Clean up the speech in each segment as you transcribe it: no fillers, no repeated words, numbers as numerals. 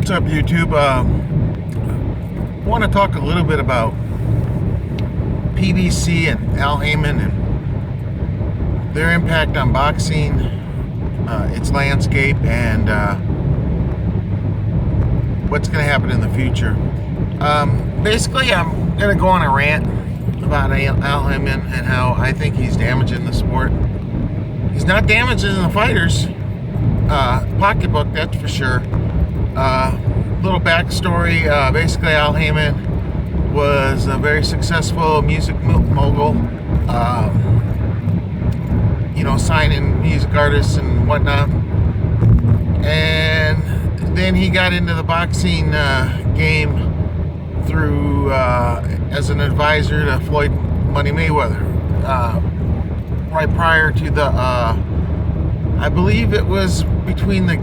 What's up, YouTube? I want to talk a little bit about PBC and Al Haymon and their impact on boxing, its landscape, and what's going to happen in the future. Basically, I'm going to go on a rant about Al Haymon and how I think he's damaging the sport. He's not damaging the fighters' pocketbook, that's for sure. Little backstory, basically Al Haymon was a very successful music mogul, signing music artists and whatnot, and then he got into the boxing game through as an advisor to Floyd Money Mayweather, right prior to the I believe it was between the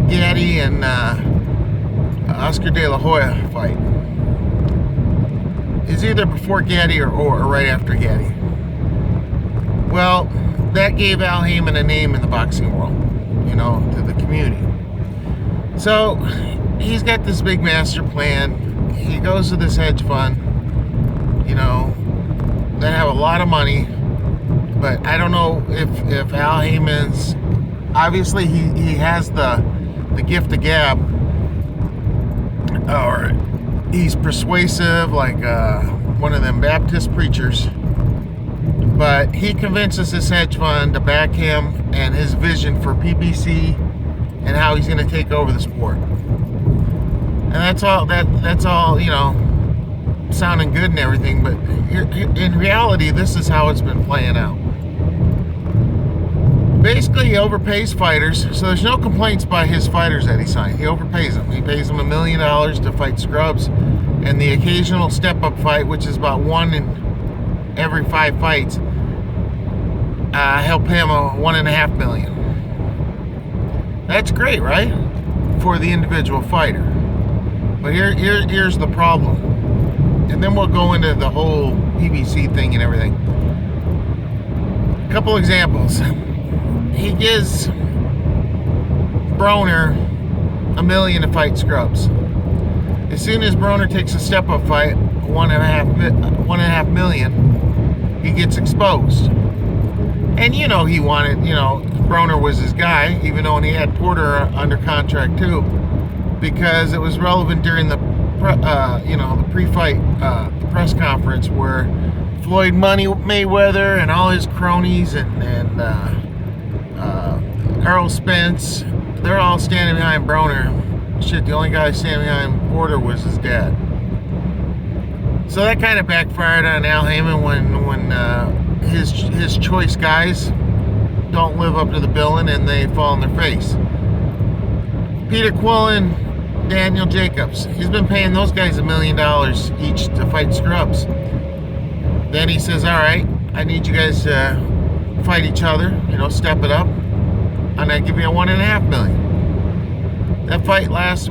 Gatti and Oscar De La Hoya fight. It's either before Gatti or right after Gatti. Well, that gave Al Haymon a name in the boxing world, to the community. So he's got this big master plan. He goes to this hedge fund, that have a lot of money, but I don't know if Al Haymon's, obviously he has the gift of gab, or he's persuasive like one of them Baptist preachers, but he convinces this hedge fund to back him and his vision for PBC and how he's going to take over the sport. And that's all sounding good and everything, but in reality this is how it's been playing out. Basically, he overpays fighters, so there's no complaints by his fighters that he signed. He overpays them. He pays them $1 million to fight scrubs, and the occasional step-up fight, which is about 1 in every 5 fights, he'll pay him $1.5 million. That's great, right? For the individual fighter. But here's the problem, and then we'll go into the whole PBC thing and everything. A couple examples. He gives Broner $1 million to fight scrubs. As soon as Broner takes a step-up fight, $1.5 million, he gets exposed. And he wanted, Broner was his guy, even though he had Porter under contract too, because it was relevant during the pre-fight press conference where Floyd Money Mayweather and all his cronies and Errol Spence, they're all standing behind Broner. Shit, the only guy standing behind Porter was his dad. So that kind of backfired on Al Haymon when his choice guys don't live up to the billing and they fall on their face. Peter Quillen, Daniel Jacobs, he's been paying those guys $1 million each to fight scrubs. Then he says, all right, I need you guys to fight each other, step it up, and I give you $1.5 million. That fight lasts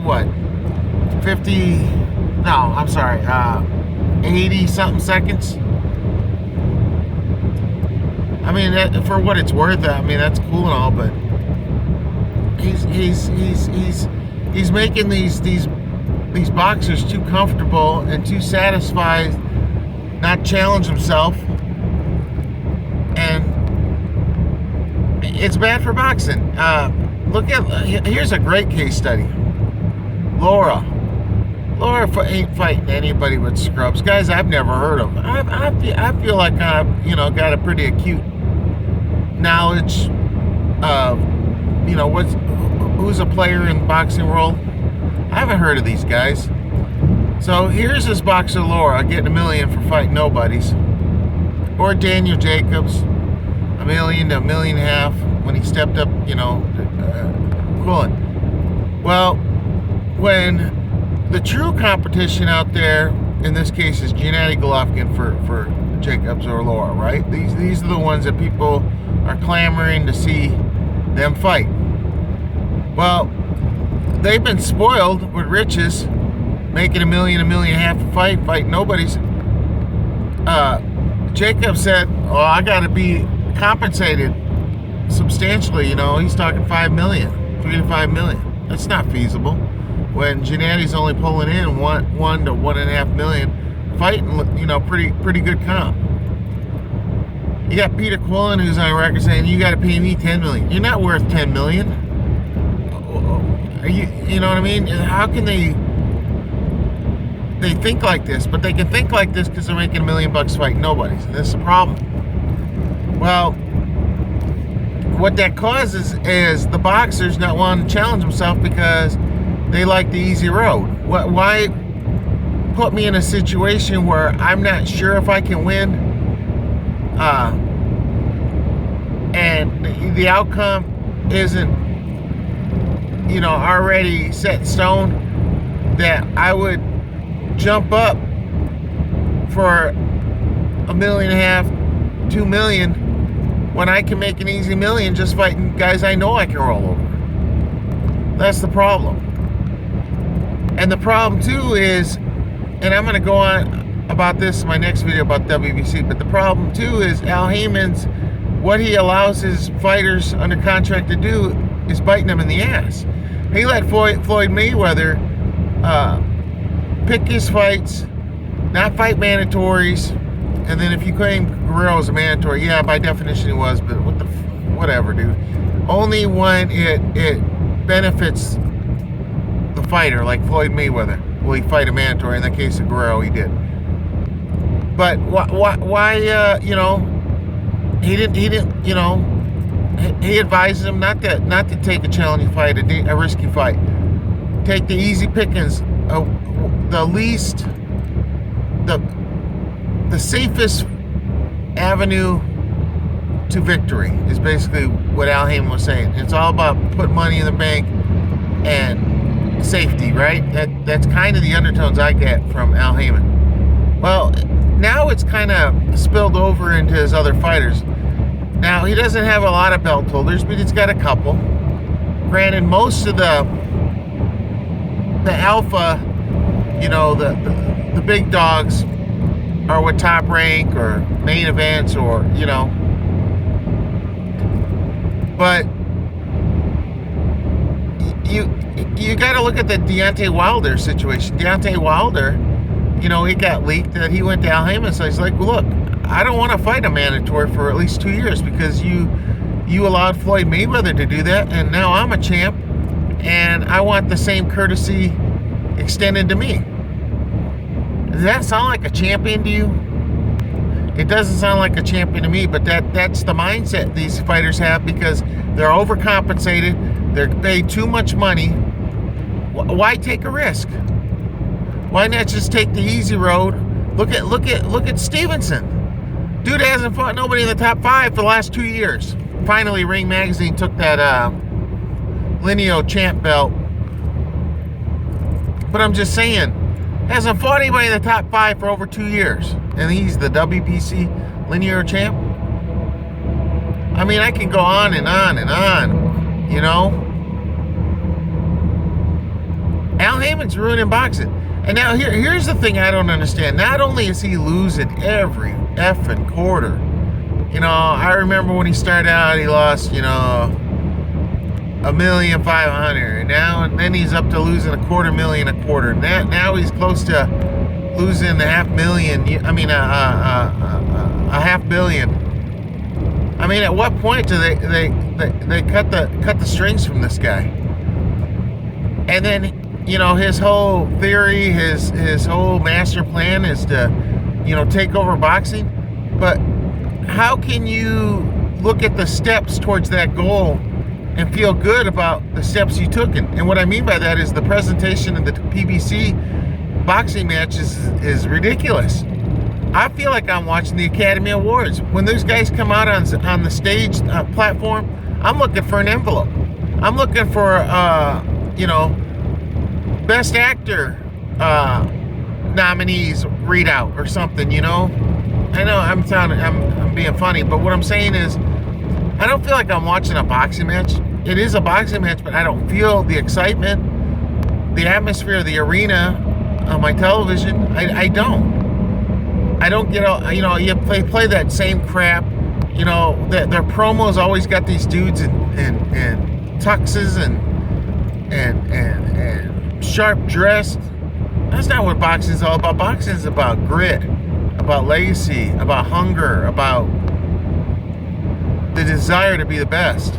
80 something seconds. I mean, for what it's worth, that's cool and all, but he's making these boxers too comfortable and too satisfied, not challenge himself, and it's bad for boxing. Here's a great case study. Laura ain't fighting anybody with scrubs, guys I've never heard of. I feel like I've got a pretty acute knowledge of who's a player in the boxing world. I haven't heard of these guys. So here's this boxer Laura getting $1 million for fighting nobodies, or Daniel Jacobs $1 million to $1.5 million when he stepped up, Quillen. Well, when the true competition out there in this case is Gennady Golovkin for Jacobs or Laura, right? These are the ones that people are clamoring to see them fight. Well, they've been spoiled with riches, making $1 million, $1.5 million a fight nobody's. Jacob said, "Oh, I got to be compensated substantially." He's talking $5 million, $3 to $5 million. That's not feasible. When Gennadi's only pulling in 1 to 1.5 million, fighting, pretty good comp. You got Peter Quillen, who's on record saying, you got to pay me 10 million. You're not worth 10 million. You know what I mean? How can they think like this? But they can think like this because they're making $1 million fighting nobodies. And this is the problem. Well, what that causes is the boxers not wanting to challenge themselves because they like the easy road. Why put me in a situation where I'm not sure if I can win, and the outcome isn't, already set in stone, that I would jump up for $1.5 million, 2 million, when I can make an easy million just fighting guys I know I can roll over. That's the problem. And the problem too is, and I'm going to go on about this in my next video about WBC, but the problem too is Al Haymon's, what he allows his fighters under contract to do is biting them in the ass. He let Floyd Mayweather pick his fights, not fight mandatories, and then if you claim Guerrero was a mandatory, yeah, by definition he was, but whatever, dude. Only when it benefits the fighter, like Floyd Mayweather, will he fight a mandatory. In the case of Guerrero, he did. But why he didn't, he advises him not to take a challenging fight, a risky fight. Take the easy pickings, the least, the safest avenue to victory is basically what Al Haymon was saying. It's all about putting money in the bank and safety, right? That's kind of the undertones I get from Al Haymon. Well, now it's kind of spilled over into his other fighters. Now, he doesn't have a lot of belt holders, but he's got a couple. Granted, most of the alpha, the big dogs are with Top Rank or main events or, but you got to look at the Deontay Wilder situation. Deontay Wilder, it got leaked that he went to Al Haymon, so he's like, well, look, I don't want to fight a mandatory for at least 2 years because you allowed Floyd Mayweather to do that, and now I'm a champ, and I want the same courtesy extended to me. Does that sound like a champion to you? It doesn't sound like a champion to me, but that's the mindset these fighters have because they're overcompensated. They're paid too much money. Why take a risk? Why not just take the easy road? Look at Stevenson. Dude hasn't fought nobody in the top 5 for the last 2 years. Finally, Ring Magazine took that Lineal champ belt. But I'm just saying, hasn't fought anybody in the top 5 for over 2 years. And he's the WBC linear champ. I mean, I can go on and on and on, Al Haymon's ruining boxing. And now here's the thing I don't understand. Not only is he losing every effing quarter. I remember when he started out, he lost, $1,500,000. And then he's up to losing $250,000 a quarter. Now he's close to losing $500,000. I mean, $500 million. I mean, at what point do they cut the strings from this guy? And then, his whole theory, his whole master plan is to, take over boxing. But how can you look at the steps towards that goal and feel good about the steps you took? And what I mean by that is the presentation of the PBC boxing matches is ridiculous. I feel like I'm watching the Academy Awards. When those guys come out on the stage platform, I'm looking for an envelope. I'm looking for, Best Actor nominees readout or something, I know I'm being funny, but what I'm saying is I don't feel like I'm watching a boxing match. It is a boxing match, but I don't feel the excitement, the atmosphere of the arena on my television. I don't get all, you play that same crap, their promos always got these dudes in tuxes and sharp dressed. That's not what boxing is all about. Boxing is about grit, about legacy, about hunger, about the desire to be the best.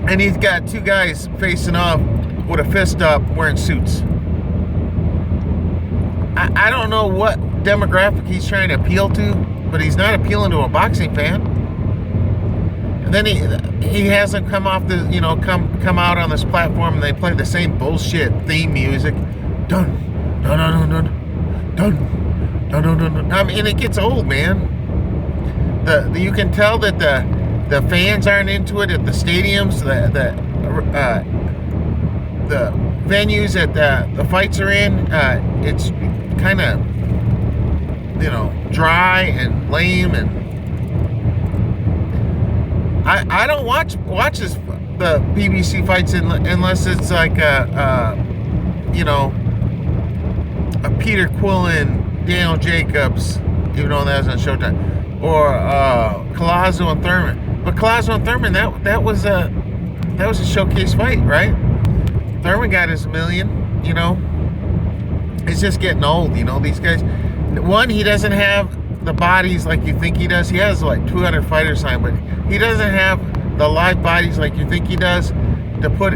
And he's got two guys facing off with a fist up wearing suits. I don't know what demographic he's trying to appeal to, but he's not appealing to a boxing fan. And then he hasn't come off the, come out on this platform and they play the same bullshit theme music. Dun, dun, dun, dun, dun, dun, dun, dun, dun. I mean, it gets old, man. You can tell that the fans aren't into it at the stadiums, the venues that the fights are in. It's kind of, dry and lame, and I don't watch the BBC fights unless it's like a Peter Quillen, Daniel Jacobs, even though that was on Showtime, or Collazo and Thurman. But Collazo and Thurman, that was a showcase fight, right? Thurman got his million. It's just getting old. These guys. One, he doesn't have the bodies like you think he does. He has like 200 fighters signed, but he doesn't have the live bodies like you think he does to put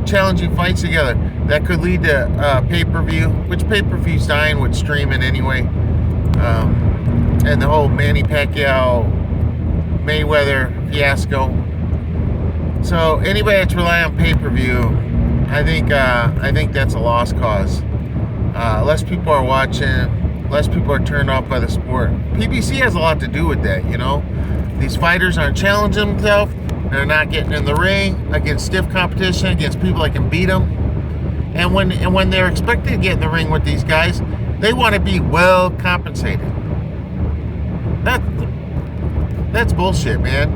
challenging fights together that could lead to pay-per-view, which pay-per-view's dying with streaming anyway. And the whole Manny Pacquiao Mayweather fiasco. So anybody that's relying on pay-per-view, I think that's a lost cause. Less people are watching, less people are turned off by the sport. PBC has a lot to do with that, These fighters aren't challenging themselves. They're not getting in the ring against stiff competition, against people that can beat them. And when they're expected to get in the ring with these guys, they want to be well compensated. That's bullshit, man.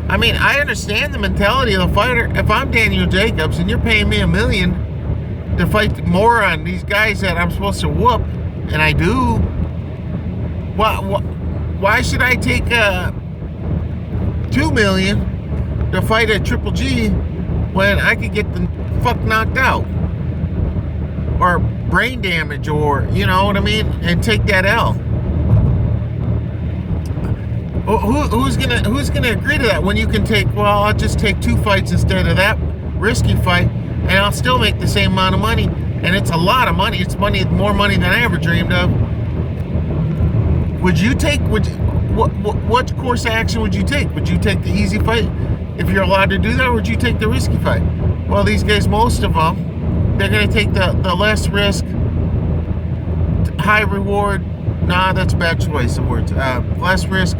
I mean, I understand the mentality of the fighter. If I'm Daniel Jacobs and you're paying me $1 million to fight more on these guys that I'm supposed to whoop, and I do, why should I take $2 million to fight a Triple G when I could get the fuck knocked out or brain damage, or and take that L? Who's gonna agree to that when you can take? Well, I'll just take 2 fights instead of that risky fight, and I'll still make the same amount of money. And it's a lot of money. It's more money than I ever dreamed of. Would you take? What course of action would you take? Would you take the easy fight if you're allowed to do that, or would you take the risky fight? Well, these guys, most of them, they're gonna take the less risk, high reward. Nah, that's a bad choice of words. Less risk,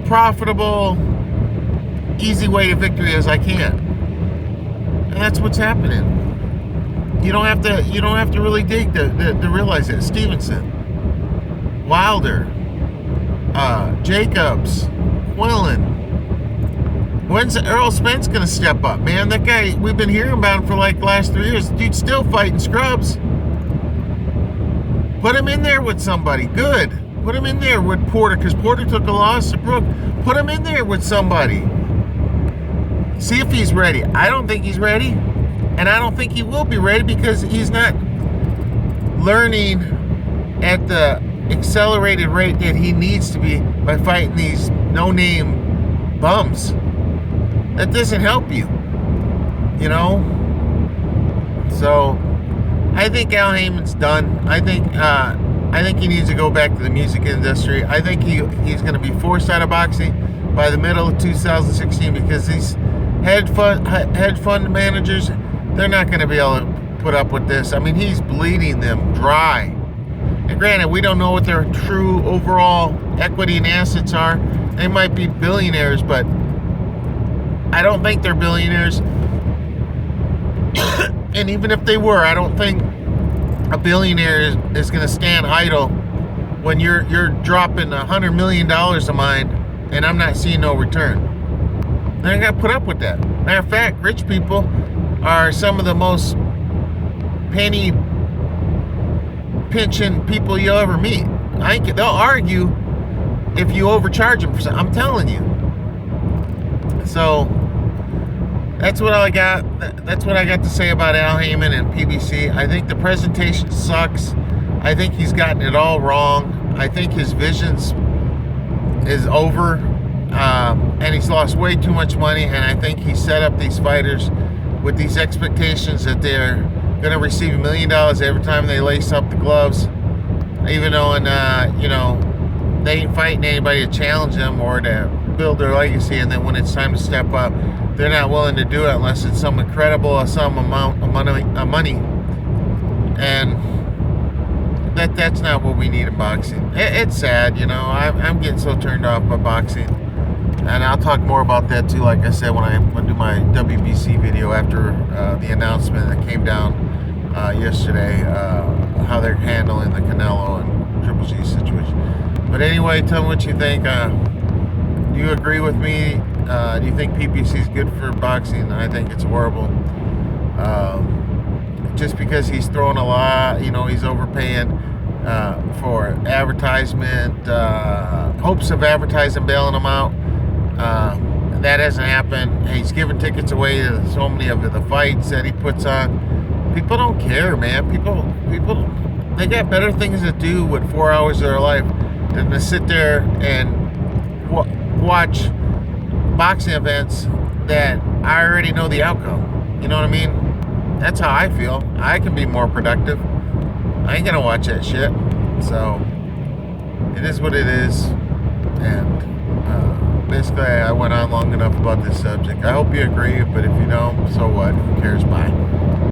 profitable, easy way to victory as I can. And that's what's happening. You don't have to really dig to realize it. Stevenson, Wilder, Jacobs, Quillen. When's Errol Spence gonna step up, man? That guy, we've been hearing about him for like the last 3 years. Dude's still fighting scrubs. Put him in there with somebody good. Put him in there with Porter, because Porter took a loss to Brook. Put him in there with somebody. See if he's ready. I don't think he's ready. And I don't think he will be ready because he's not learning at the accelerated rate that he needs to be by fighting these no-name bums. That doesn't help you. So I think Al Haymon's done. I think he needs to go back to the music industry. I think he's going to be forced out of boxing by the middle of 2016 because these hedge fund managers, they're not going to be able to put up with this. I mean, he's bleeding them dry. And granted, we don't know what their true overall equity and assets are. They might be billionaires, but I don't think they're billionaires. And even if they were, I don't think a billionaire is going to stand idle when you're dropping $100 million of mine and I'm not seeing no return. They're going to put up with that. Matter of fact, rich people are some of the most penny pinching people you'll ever meet. They'll argue if you overcharge them for something. I'm telling you. So that's what I got. That's what I got to say about Al Haymon and PBC. I think the presentation sucks. I think he's gotten it all wrong. I think his visions is over, and he's lost way too much money. And I think he set up these fighters with these expectations that they're going to receive $1 million every time they lace up the gloves, even though, they ain't fighting anybody to challenge them or to build their legacy. And then when it's time to step up, they're not willing to do it unless it's some incredible some amount of money. And that's not what we need in boxing. It's sad, I'm getting so turned off by boxing. And I'll talk more about that too, like I said, when I do my WBC video after the announcement that came down yesterday, how they're handling the Canelo and Triple G situation. But anyway, tell me what you think. Do you agree with me? Do you think PBC is good for boxing? I think it's horrible. Just because he's throwing a lot, he's overpaying for advertisement, hopes of advertising bailing him out. That hasn't happened. He's giving tickets away to so many of the fights that he puts on. People don't care, man. People, they got better things to do with 4 hours of their life than to sit there and watch boxing events that I already know the outcome. You know what I mean? That's how I feel. I can be more productive. I ain't gonna watch that shit. So it is what it is. And basically, I went on long enough about this subject. I hope you agree, but if you don't, so what? Who cares? Bye.